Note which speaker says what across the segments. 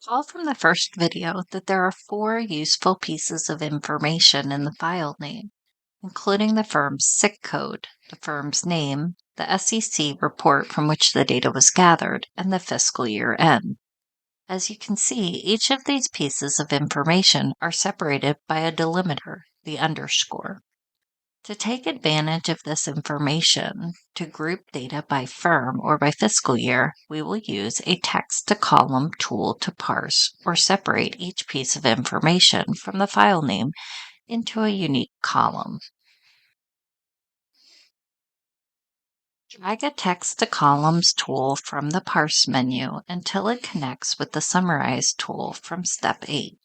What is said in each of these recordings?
Speaker 1: Recall from the first video that there are four useful pieces of information in the file name, including the firm's SIC code, the firm's name, the SEC report from which the data was gathered, and the fiscal year end. As you can see, each of these pieces of information are separated by a delimiter, the underscore. To take advantage of this information, to group data by firm or by fiscal year, we will use a text-to-column tool to parse or separate each piece of information from the file name into a unique column. Drag a text-to-columns tool from the Parse menu until it connects with the Summarize tool from Step 8.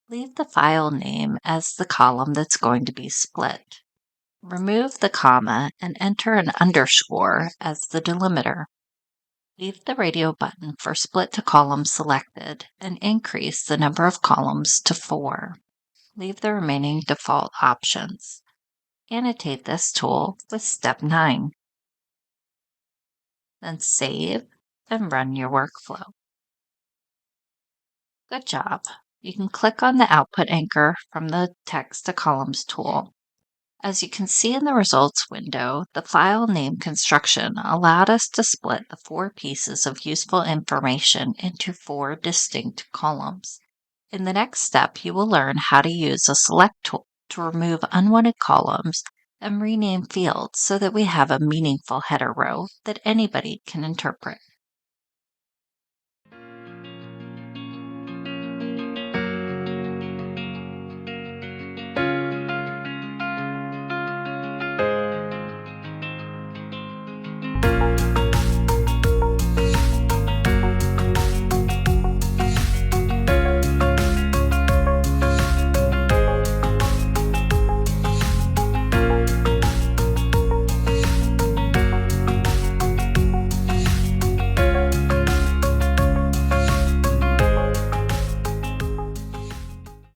Speaker 1: Leave the file name as the column that's going to be split. Remove the comma and enter an underscore as the delimiter. Leave the radio button for split to column selected and increase the number of columns to 4. Leave the remaining default options. Annotate this tool with Step 9. Then save and run your workflow. Good job. You can click on the output anchor from the Text to Columns tool. As you can see in the results window, the file name construction allowed us to split the four pieces of useful information into 4 distinct columns. In the next step, you will learn how to use a select tool to remove unwanted columns and rename fields so that we have a meaningful header row that anybody can interpret.